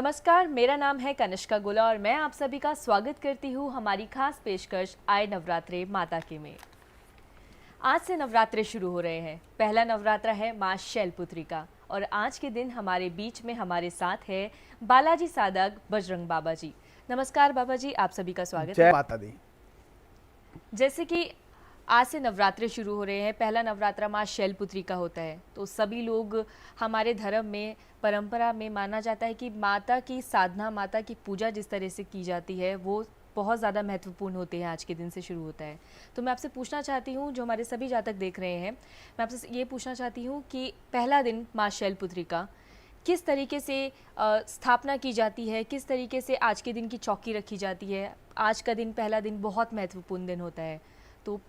नमस्कार, मेरा नाम है कनिष्का गुला और मैं आप सभी का स्वागत करती हूँ हमारी खास पेशकश आए नवरात्रे माता के में। आज से नवरात्रे शुरू हो रहे हैं। पहला नवरात्रा है माँ शैलपुत्री का और आज के दिन हमारे बीच में हमारे साथ है बालाजी साधक बजरंग बाबा जी। नमस्कार बाबा जी, आप सभी का स्वागत है। जय माता दी। जैसे कि आज से नवरात्रे शुरू हो रहे हैं, पहला नवरात्रा माँ शैलपुत्री का होता है, तो सभी लोग हमारे धर्म में परंपरा में माना जाता है कि माता की साधना, माता की पूजा जिस तरह से की जाती है वो बहुत ज़्यादा महत्वपूर्ण होते हैं। आज के दिन से शुरू होता है। तो मैं आपसे पूछना चाहती हूँ, जो हमारे सभी जातक देख रहे हैं, मैं आपसे ये पूछना चाहती हूँ कि पहला दिन माँ शैलपुत्री का किस तरीके से स्थापना की जाती है, किस तरीके से आज के दिन की चौकी रखी जाती है। आज का दिन, पहला दिन बहुत महत्वपूर्ण दिन होता है, तो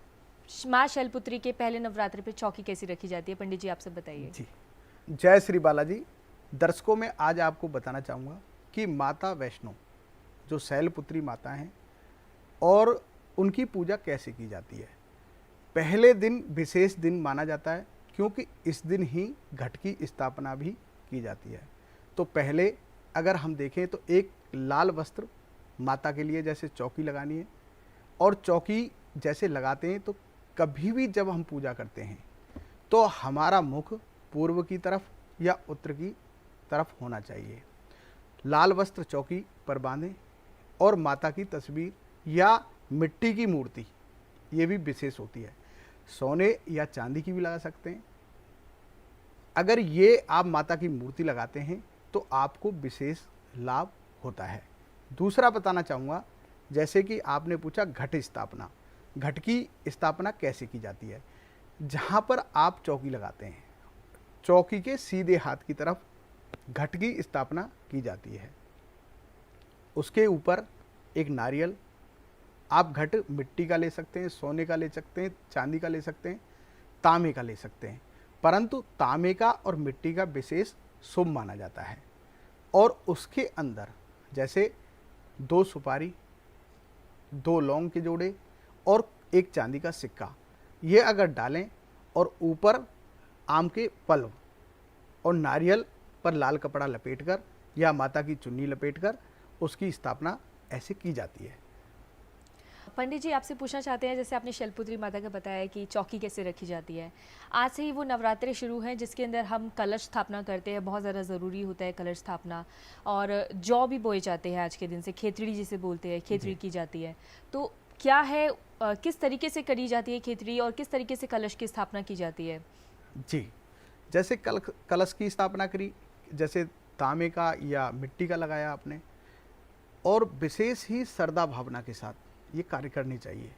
माँ शैलपुत्री के पहले नवरात्रि पे चौकी कैसी रखी जाती है, पंडित जी आप सब बताइए। जी, जय श्री बालाजी। दर्शकों में आज आपको बताना चाहूँगा कि माता वैष्णो जो शैलपुत्री माता हैं और उनकी पूजा कैसे की जाती है। पहले दिन विशेष दिन माना जाता है क्योंकि इस दिन ही घट की स्थापना भी की जाती है। तो पहले अगर हम देखें तो एक लाल वस्त्र माता के लिए जैसे चौकी लगानी है, और चौकी जैसे लगाते हैं तो कभी भी जब हम पूजा करते हैं तो हमारा मुख पूर्व की तरफ या उत्तर की तरफ होना चाहिए। लाल वस्त्र चौकी पर बांधें और माता की तस्वीर या मिट्टी की मूर्ति, ये भी विशेष होती है, सोने या चांदी की भी लगा सकते हैं। अगर ये आप माता की मूर्ति लगाते हैं तो आपको विशेष लाभ होता है। दूसरा बताना चाहूँगा, जैसे कि आपने पूछा घट स्थापना, घट की स्थापना कैसे की जाती है। जहाँ पर आप चौकी लगाते हैं, चौकी के सीधे हाथ की तरफ घट की स्थापना की जाती है। उसके ऊपर एक नारियल, आप घट मिट्टी का ले सकते हैं, सोने का ले सकते हैं, चांदी का ले सकते हैं, तांबे का ले सकते हैं, परंतु तांबे का और मिट्टी का विशेष शुभ माना जाता है। और उसके अंदर जैसे 2 सुपारी, 2 लौंग के जोड़े और एक चांदी का सिक्का, ये अगर डालें और ऊपर आम के पल्व और नारियल पर लाल कपड़ा लपेटकर या माता की चुन्नी लपेटकर उसकी स्थापना ऐसे की जाती है। पंडित जी आपसे पूछना चाहते हैं, जैसे आपने शैलपुत्री माता का बताया कि चौकी कैसे रखी जाती है। आज से ही वो नवरात्रे शुरू हैं जिसके अंदर हम कलश स्थापना करते हैं, बहुत ज़्यादा ज़रूरी होता है कलश स्थापना, और जौ भी बोए जाते हैं। आज के दिन से खेतड़ी जिसे बोलते हैं, खेतड़ी की जाती है। तो क्या है, किस तरीके से करी जाती है खेतड़ी और किस तरीके से कलश की स्थापना की जाती है? जी, जैसे कलश की स्थापना करी, जैसे तांबे का या मिट्टी का लगाया आपने, और विशेष ही श्रद्धा भावना के साथ ये कार्य करनी चाहिए।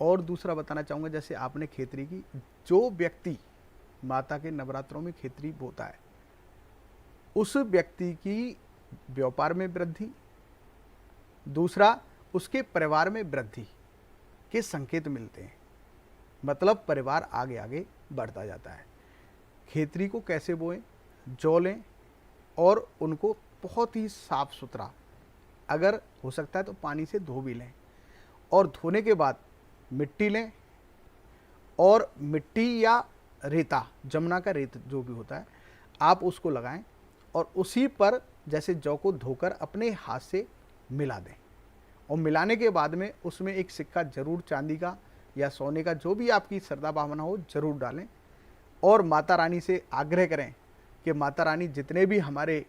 और दूसरा बताना चाहूँगा, जैसे आपने खेतरी की, जो व्यक्ति माता के नवरात्रों में खेतरी बोता है उस व्यक्ति की व्यापार में वृद्धि, दूसरा उसके परिवार में वृद्धि के संकेत मिलते हैं, मतलब परिवार आगे आगे बढ़ता जाता है। खेतरी को कैसे बोएं, जौ लें और उनको बहुत ही साफ सुथरा, अगर हो सकता है तो पानी से धो भी लें, और धोने के बाद मिट्टी लें और मिट्टी या रेता, जमुना का रेत जो भी होता है, आप उसको लगाएं और उसी पर जैसे जौ को धोकर अपने हाथ से मिला दें, और मिलाने के बाद में उसमें एक सिक्का जरूर चांदी का या सोने का, जो भी आपकी श्रद्धा भावना हो, जरूर डालें। और माता रानी से आग्रह करें कि माता रानी जितने भी हमारे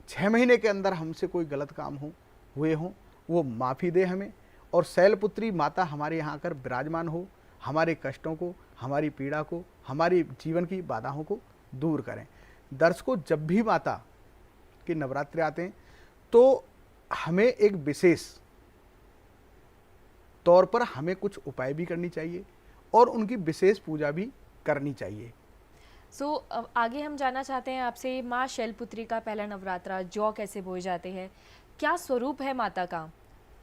6 महीने के अंदर हमसे कोई गलत काम हुए हों वो माफ़ी दे हमें, और शैलपुत्री माता हमारे यहाँ आकर विराजमान हो, हमारे कष्टों को, हमारी पीड़ा को, हमारी जीवन की बाधाओं को दूर करें। दर्शकों, जब भी माता के नवरात्रि आते हैं तो हमें एक विशेष तौर पर हमें कुछ उपाय भी करनी चाहिए और उनकी विशेष पूजा भी करनी चाहिए। आगे हम जानना चाहते हैं आपसे, माँ शैलपुत्री का पहला नवरात्रा, जौ कैसे बोए जाते हैं, क्या स्वरूप है माता का?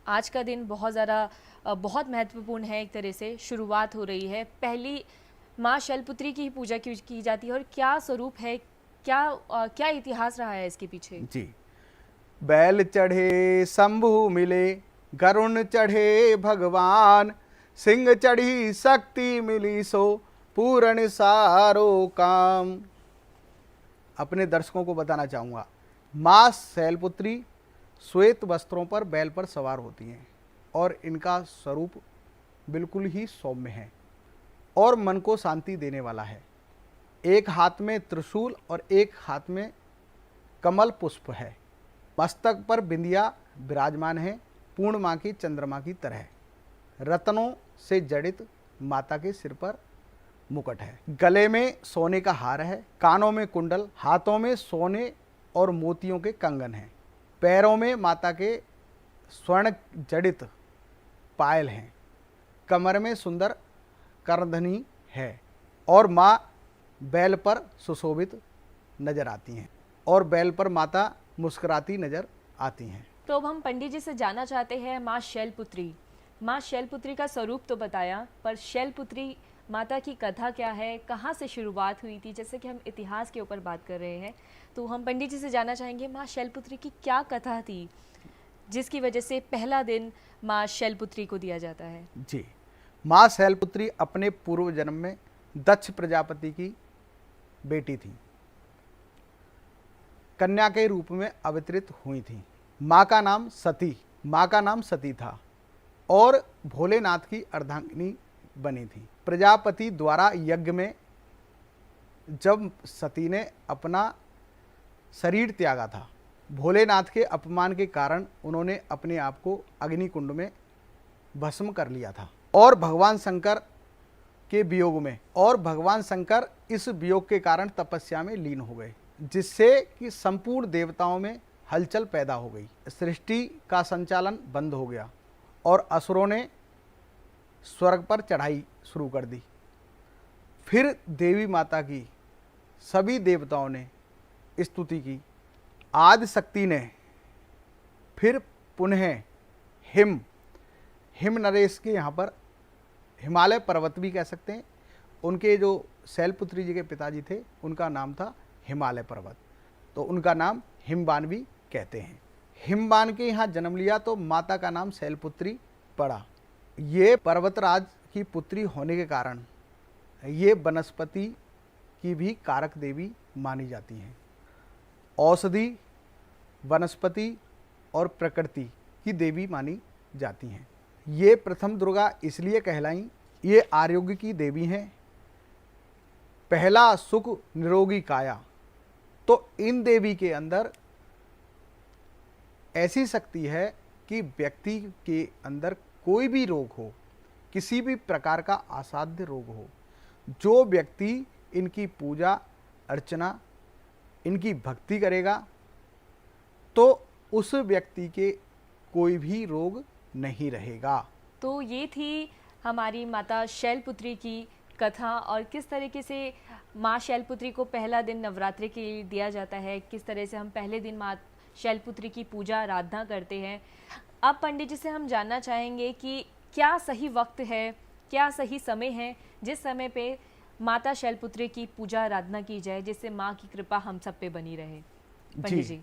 आज का दिन बहुत महत्वपूर्ण है, एक तरह से शुरुआत हो रही है, पहली माँ शैलपुत्री की पूजा की जाती है, और क्या स्वरूप है, क्या इतिहास रहा है इसके पीछे? जी, बैल चढ़े शंभु मिले, गरुण चढ़े भगवान, सिंह चढ़ी शक्ति मिली सो पूर्ण सारो काम। अपने दर्शकों को बताना चाहूँगा, माँ शैलपुत्री श्वेत वस्त्रों पर बैल पर सवार होती हैं और इनका स्वरूप बिल्कुल ही सौम्य है और मन को शांति देने वाला है। एक हाथ में त्रिशूल और एक हाथ में कमल पुष्प है। मस्तक पर बिंदिया विराजमान है, पूर्णिमा की चंद्रमा की तरह। रत्नों से जड़ित माता के सिर पर मुकुट है। गले में सोने का हार है, कानों में कुंडल, हाथों में सोने और मोतियों के कंगन हैं। पैरों में माता के स्वर्ण जड़ित पायल हैं। कमर में सुंदर करधनी है और माँ बैल पर सुशोभित नजर आती हैं और बैल पर माता मुस्कुराती नजर आती हैं। तो अब हम पंडित जी से जानना चाहते हैं माँ शैलपुत्री। माँ शैलपुत्री का स्वरूप तो बताया, पर शैलपुत्री माता की कथा क्या है, कहाँ से शुरुआत हुई थी? जैसे कि हम इतिहास के ऊपर बात कर रहे हैं, तो हम पंडित जी से जानना चाहेंगे माँ शैलपुत्री की क्या कथा थी जिसकी वजह से पहला दिन माँ शैलपुत्री को दिया जाता है। जी, माँ शैलपुत्री अपने पूर्व जन्म में दक्ष प्रजापति की बेटी थी, कन्या के रूप में अवतरित हुई थी। माँ का नाम सती था और भोलेनाथ की अर्धांगिनी बनी थी। प्रजापति द्वारा यज्ञ में जब सती ने अपना शरीर त्यागा था, भोलेनाथ के अपमान के कारण उन्होंने अपने आप को अग्नि कुंड में भस्म कर लिया था और भगवान शंकर इस वियोग के कारण तपस्या में लीन हो गए, जिससे कि संपूर्ण देवताओं में हलचल पैदा हो गई। सृष्टि का संचालन बंद हो गया और असुरों ने स्वर्ग पर चढ़ाई शुरू कर दी। फिर देवी माता की सभी देवताओं ने स्तुति की। आदि शक्ति ने फिर पुनः हिम नरेश के यहाँ पर हिमालय पर्वत भी कह सकते हैं, उनके जो शैलपुत्री जी के पिताजी थे उनका नाम था हिमालय पर्वत, तो उनका नाम हिमवान भी कहते हैं। हिमवान के यहाँ जन्म लिया तो माता का नाम शैलपुत्री पड़ा। ये पर्वतराज की पुत्री होने के कारण ये वनस्पति की भी कारक देवी मानी जाती हैं। औषधि, वनस्पति और प्रकृति की देवी मानी जाती हैं। ये प्रथम दुर्गा इसलिए कहलाई, ये आरोग्य की देवी हैं। पहला सुख निरोगी काया, तो इन देवी के अंदर ऐसी शक्ति है कि व्यक्ति के अंदर कोई भी रोग हो, किसी भी प्रकार का असाध्य रोग हो, जो व्यक्ति इनकी पूजा अर्चना, इनकी भक्ति करेगा तो उस व्यक्ति के कोई भी रोग नहीं रहेगा। तो ये थी हमारी माता शैलपुत्री की कथा, और किस तरीके से माँ शैलपुत्री को पहला दिन नवरात्रि के लिए दिया जाता है, किस तरह से हम पहले दिन माँ शैलपुत्री की पूजा आराधना करते हैं। अब पंडित जी से हम जानना चाहेंगे कि क्या सही वक्त है, क्या सही समय है जिस समय पे माता शैलपुत्री की पूजा आराधना की जाए, जिससे माँ की कृपा हम सब पे बनी रहे। पंडित जी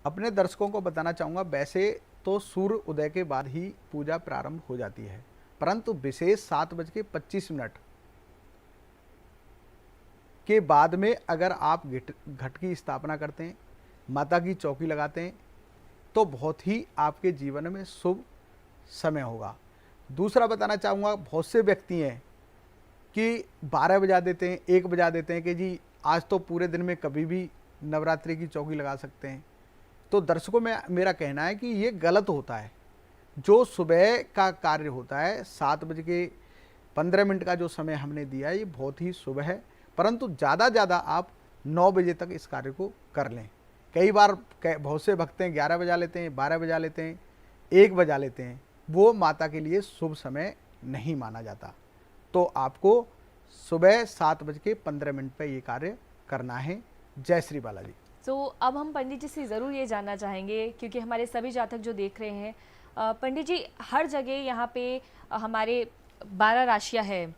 अपने दर्शकों को बताना चाहूँगा, वैसे तो सूर्य उदय के बाद ही पूजा प्रारंभ हो जाती है, परंतु विशेष 7:25 के बाद में अगर आप घट की स्थापना करते हैं, माता की चौकी लगाते हैं, तो बहुत ही आपके जीवन में शुभ समय होगा। दूसरा बताना चाहूँगा, बहुत से व्यक्ति हैं कि 12 बजा देते हैं, 1 बजा देते हैं कि जी आज तो पूरे दिन में कभी भी नवरात्रि की चौकी लगा सकते हैं। तो दर्शकों में मेरा कहना है कि ये गलत होता है। जो सुबह का कार्य होता है 7:15 का जो समय हमने दिया है, ये बहुत ही शुभ है, परंतु ज़्यादा आप 9 बजे तक इस कार्य को कर लें। कई बार बहुत से भक्त हैं 11 बजा लेते हैं, 12 बजा लेते हैं, 1 बजा लेते हैं, वो माता के लिए शुभ समय नहीं माना जाता। तो आपको सुबह 7:15 पे ये कार्य करना है। जय श्री बालाजी। तो अब हम पंडित जी से ज़रूर ये जानना चाहेंगे, क्योंकि हमारे सभी जातक जो देख रहे हैं, पंडित जी हर जगह यहाँ पे हमारे 12 राशियाँ हैं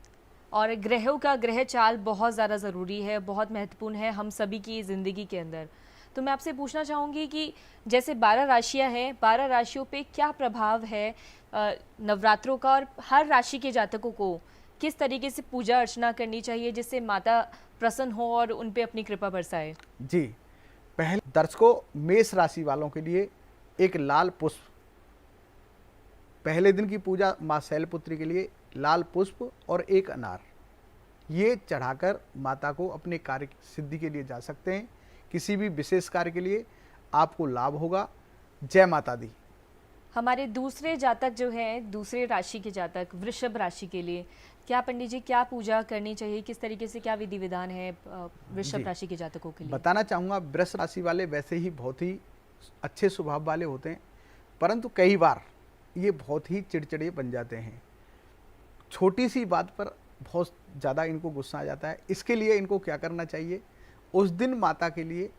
और ग्रहों का ग्रह चाल बहुत ज़्यादा ज़रूरी है, बहुत महत्वपूर्ण है हम सभी की ज़िंदगी के अंदर। तो मैं आपसे पूछना चाहूँगी कि जैसे 12 राशियाँ हैं, 12 राशियों पे क्या प्रभाव है नवरात्रों का, और हर राशि के जातकों को किस तरीके से पूजा अर्चना करनी चाहिए जिससे माता प्रसन्न हो और उन पे अपनी कृपा बरसाए? जी, पहले दर्शकों, मेष राशि वालों के लिए एक लाल पुष्प, पहले दिन की पूजा माँ शैलपुत्री के लिए लाल पुष्प और एक अनार, ये चढ़ाकर माता को अपने कार्य सिद्धि के लिए जा सकते हैं। किसी भी विशेष कार्य के लिए आपको लाभ होगा। जय माता दी। हमारे दूसरे जातक जो हैं, दूसरे राशि के जातक, वृषभ राशि के लिए क्या पंडित जी क्या पूजा करनी चाहिए, किस तरीके से क्या विधि विधान है वृषभ जी, राशि के जातकों के लिए? बताना चाहूँगा, वृष राशि वाले वैसे ही बहुत ही अच्छे स्वभाव वाले होते हैं, परंतु कई बार ये बहुत ही चिड़चिड़े बन जाते हैं। छोटी सी बात पर बहुत ज़्यादा इनको गुस्सा आ जाता है। इसके लिए इनको क्या करना चाहिए, उस दिन माता के लिए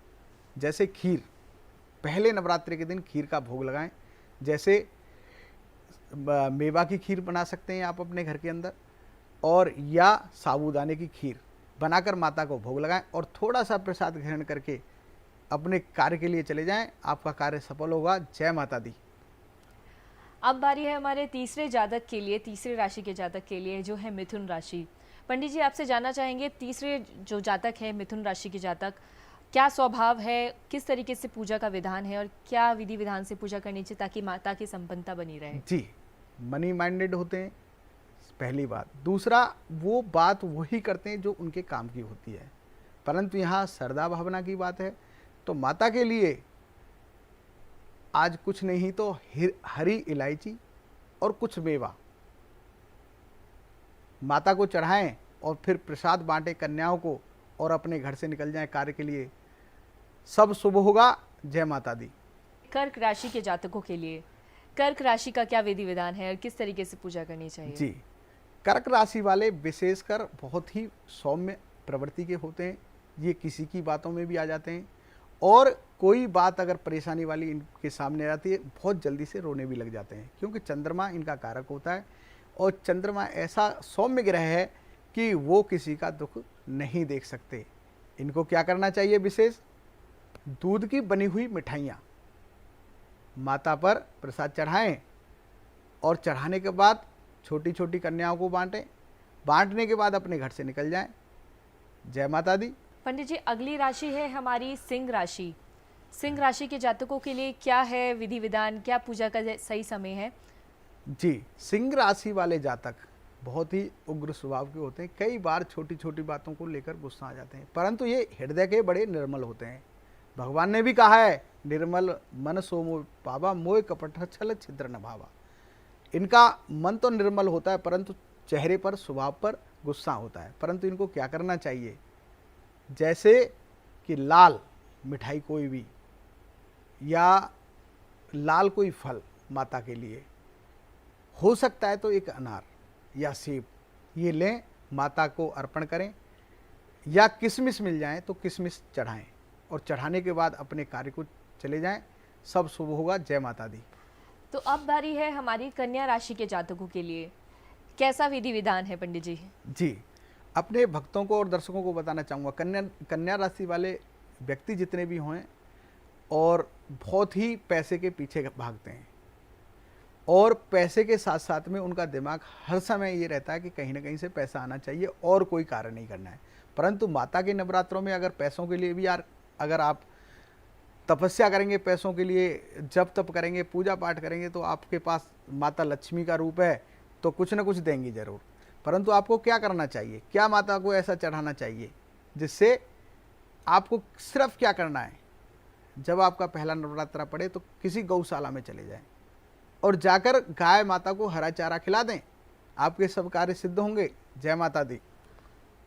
जैसे खीर, पहले नवरात्रि के दिन खीर का भोग लगाएं। जैसे मेवा की खीर बना सकते हैं आप अपने घर के अंदर, और या साबूदाने की खीर बनाकर माता को भोग लगाएं और थोड़ा सा प्रसाद ग्रहण करके अपने कार्य के लिए चले जाएं। आपका कार्य सफल होगा। जय माता दी। अब बारी है हमारे तीसरे जातक के लिए, तीसरे राशि के जातक के लिए जो है मिथुन राशि। पंडित जी आपसे जानना चाहेंगे, तीसरे जो जातक है मिथुन राशि के जातक, क्या स्वभाव है, किस तरीके से पूजा का विधान है और क्या विधि विधान से पूजा करनी चाहिए ताकि माता की संपन्नता बनी रहे? जी, मनी माइंडेड होते हैं, पहली बात। दूसरा, वो बात वही करते हैं जो उनके काम की होती है, परंतु यहाँ श्रद्धा भावना की बात है। तो माता के लिए आज कुछ नहीं तो हरी इलायची और कुछ मेवा माता को चढ़ाएं और फिर प्रसाद बांटें कन्याओं को और अपने घर से निकल जाएं कार्य के लिए। सब शुभ होगा। जय माता दी। कर्क राशि के जातकों के लिए कर्क राशि का क्या विधि विधान है और किस तरीके से पूजा करनी चाहिए? जी, कर्क राशि वाले विशेषकर बहुत ही सौम्य प्रवृत्ति के होते हैं। ये किसी की बातों में भी आ जाते हैं, और कोई बात अगर परेशानी वाली इनके सामने आती है बहुत जल्दी से रोने भी लग जाते हैं, क्योंकि चंद्रमा इनका कारक होता है और चंद्रमा ऐसा सौम्य ग्रह है कि वो किसी का दुख नहीं देख सकते। इनको क्या करना चाहिए विशेष, दूध की बनी हुई मिठाइयाँ माता पर प्रसाद चढ़ाएं और चढ़ाने के बाद छोटी छोटी कन्याओं को बांटें। बांटने के बाद अपने घर से निकल जाएं। जय माता दी। पंडित जी अगली राशि है हमारी सिंह राशि। सिंह राशि के जातकों के लिए क्या है विधि विधान, क्या पूजा का सही समय है? जी, सिंह राशि वाले जातक बहुत ही उग्र स्वभाव के होते हैं। कई बार छोटी छोटी बातों को लेकर गुस्सा आ जाते हैं, परंतु ये हृदय के बड़े निर्मल होते हैं। भगवान ने भी कहा है, निर्मल मन सो मोह पावा, मोह कपट छल छिद्र न भावा। इनका मन तो निर्मल होता है, परंतु चेहरे पर, स्वभाव पर गुस्सा होता है। परंतु इनको क्या करना चाहिए, जैसे कि लाल मिठाई कोई भी या लाल कोई फल माता के लिए हो सकता है तो एक अनार या सेब ये लें, माता को अर्पण करें, या किशमिश मिल जाए तो किशमिश चढ़ाएं और चढ़ाने के बाद अपने कार्य को चले जाएं। सब शुभ होगा। जय माता दी। तो अब बारी है हमारी कन्या राशि के जातकों के लिए, कैसा विधि विधान है पंडित जी? जी, अपने भक्तों को और दर्शकों को बताना चाहूँगा, कन्या राशि वाले व्यक्ति जितने भी हों और बहुत ही पैसे के पीछे भागते हैं, और पैसे के साथ साथ में उनका दिमाग हर समय ये रहता है कि कहीं ना कहीं से पैसा आना चाहिए और कोई कार्य नहीं करना है। परंतु माता के नवरात्रों में अगर पैसों के लिए भी अगर आप तपस्या करेंगे, पैसों के लिए जप तप करेंगे, पूजा पाठ करेंगे, तो आपके पास माता लक्ष्मी का रूप है तो कुछ ना कुछ देंगी जरूर। परंतु आपको क्या करना चाहिए, क्या माता को ऐसा चढ़ाना चाहिए जिससे आपको सिर्फ क्या करना है, जब आपका पहला नवरात्रा पड़े तो किसी गौशाला में चले जाएं और जाकर गाय माता को हरा चारा खिला दें, आपके सब कार्य सिद्ध होंगे। जय माता दी।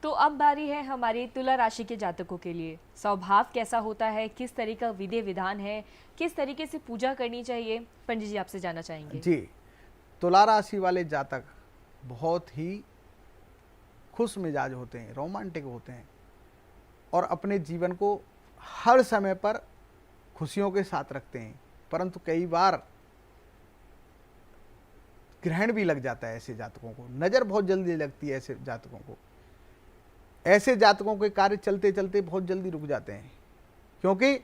तो अब बारी है हमारी तुला राशि के जातकों के लिए, स्वभाव कैसा होता है, किस तरह का विधि विधान है, किस तरीके से पूजा करनी चाहिए, पंडित जी आपसे जानना चाहेंगे। जी, तुला राशि वाले जातक बहुत ही खुश मिजाज होते हैं, रोमांटिक होते हैं और अपने जीवन को हर समय पर खुशियों के साथ रखते हैं। परंतु कई बार ग्रहण भी लग जाता है ऐसे जातकों को, नज़र बहुत जल्दी लगती है ऐसे जातकों को। ऐसे जातकों के कार्य चलते चलते बहुत जल्दी रुक जाते हैं, क्योंकि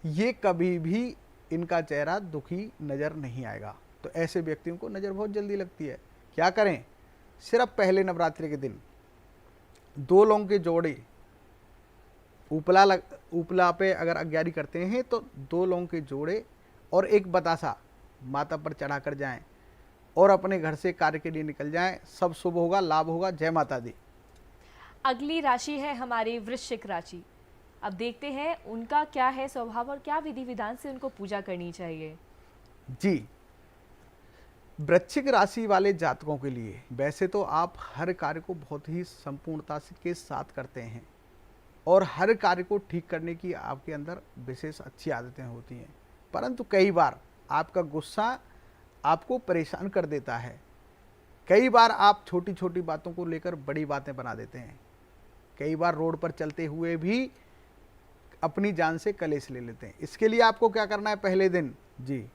ये कभी भी इनका चेहरा दुखी नज़र नहीं आएगा। तो ऐसे व्यक्तियों को नज़र बहुत जल्दी लगती है। क्या करें, सिर्फ पहले नवरात्रि के दिन 2 लौंग के जोड़े उपला पे अगर अग्यारी करते हैं तो 2 लौंग के जोड़े और 1 बतासा माता पर चढ़ा कर जाएं और अपने घर से कार्य के लिए निकल जाएं। सब शुभ होगा, लाभ होगा। जय माता दी। अगली राशि है हमारी वृश्चिक राशि। अब देखते हैं उनका क्या है स्वभाव और क्या विधि विधान से उनको पूजा करनी चाहिए। जी, वृश्चिक राशि वाले जातकों के लिए वैसे तो आप हर कार्य को बहुत ही संपूर्णता के साथ करते हैं और हर कार्य को ठीक करने की आपके अंदर विशेष अच्छी आदतें होती हैं, परंतु कई बार आपका गुस्सा आपको परेशान कर देता है। कई बार आप छोटी छोटी बातों को लेकर बड़ी बातें बना देते हैं। कई बार रोड पर चलते हुए भी अपनी जान से कलेश ले लेते हैं। इसके लिए आपको क्या करना है? पहले दिन जी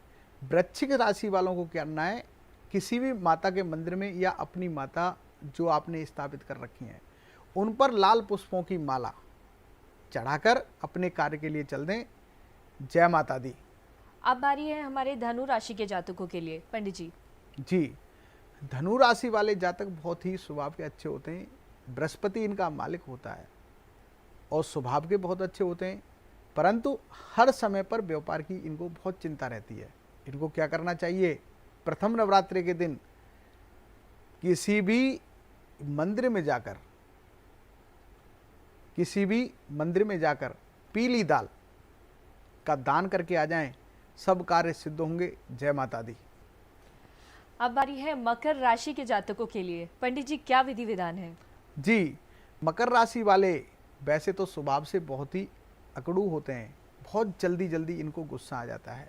वृश्चिक राशि वालों को क्या करना है, किसी भी माता के मंदिर में या अपनी माता जो आपने स्थापित कर रखी हैं उन पर लाल पुष्पों की माला चढ़ाकर अपने कार्य के लिए चल दें। जय माता दी। अब बारी है हमारे धनु राशि के जातकों के लिए। पंडित जी। जी, धनु राशि वाले जातक बहुत ही स्वभाव के अच्छे होते हैं। बृहस्पति इनका मालिक होता है और स्वभाव के बहुत अच्छे होते हैं, परंतु हर समय पर व्यापार की इनको बहुत चिंता रहती है। इनको क्या करना चाहिए? प्रथम नवरात्रि के दिन किसी भी मंदिर में जाकर पीली दाल का दान करके आ जाएं, सब कार्य सिद्ध होंगे। जय माता दी। अब बारी है मकर राशि के जातकों के लिए। पंडित जी, क्या विधि विधान है? जी, मकर राशि वाले वैसे तो स्वभाव से बहुत ही अकड़ू होते हैं, बहुत जल्दी इनको गुस्सा आ जाता है,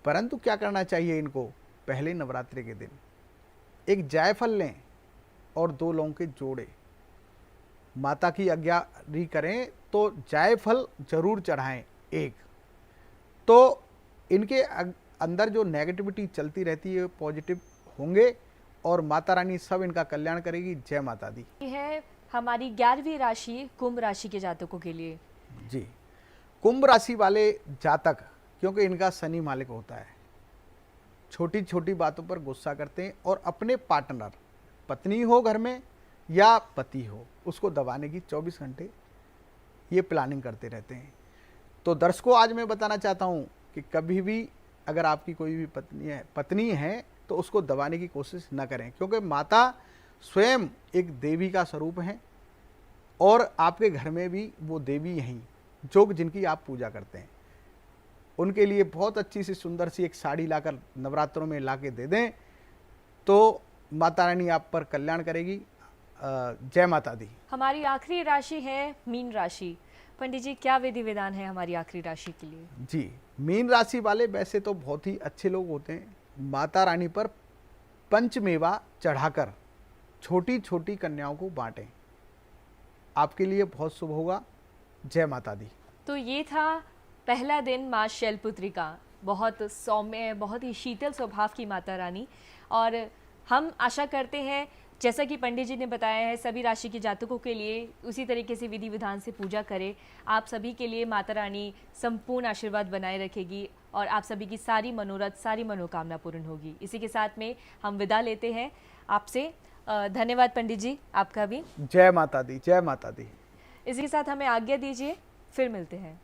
परंतु क्या करना चाहिए इनको? पहले नवरात्रि के दिन 1 जायफल लें और 2 लौंग के जोड़े माता की आज्ञा करें तो जायफल जरूर चढ़ाएं 1। तो इनके अंदर जो नेगेटिविटी चलती रहती है पॉजिटिव होंगे और माता रानी सब इनका कल्याण करेगी। जय माता दी। ये है हमारी 11वीं राशि कुंभ राशि के जातकों के लिए। जी, कुंभ राशि वाले जातक, क्योंकि इनका शनि मालिक होता है, छोटी छोटी बातों पर गुस्सा करते हैं और अपने पार्टनर, पत्नी हो घर में या पति हो, उसको दबाने की 24 घंटे ये प्लानिंग करते रहते हैं। तो दर्शकों, आज मैं बताना चाहता हूँ कि कभी भी अगर आपकी कोई भी पत्नी है तो उसको दबाने की कोशिश न करें, क्योंकि माता स्वयं एक देवी का स्वरूप है और आपके घर में भी वो देवी यहीं जो जिनकी आप पूजा करते हैं। उनके लिए बहुत अच्छी सी सुंदर सी एक साड़ी लाकर नवरात्रों में ला के दे दें तो माता रानी आप पर कल्याण करेगी। जय माता दी। हमारी आखिरी राशि है मीन राशि। पंडित जी, क्या विधि विधान है हमारी आखिरी राशि के लिए? जी, मीन राशि वाले वैसे तो बहुत ही अच्छे लोग होते हैं। माता रानी पर पंचमेवा चढ़ाकर छोटी छोटी कन्याओं को बांटें, आपके लिए बहुत शुभ होगा। जय माता दी। तो ये था पहला दिन माँ शैलपुत्री का। बहुत सौम्य, बहुत ही शीतल स्वभाव की माता रानी, और हम आशा करते हैं जैसा कि पंडित जी ने बताया है सभी राशि के जातकों के लिए उसी तरीके से विधि विधान से पूजा करें। आप सभी के लिए माता रानी संपूर्ण आशीर्वाद बनाए रखेगी और आप सभी की सारी मनोरथ, सारी मनोकामना पूर्ण होगी। इसी के साथ में हम विदा लेते हैं आपसे। धन्यवाद पंडित जी, आपका भी। जय माता दी। जय माता दी। इसी के साथ हमें आज्ञा दीजिए, फिर मिलते हैं।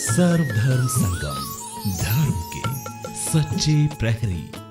सर्वधर्म संगम, धर्म के सच्चे प्रहरी।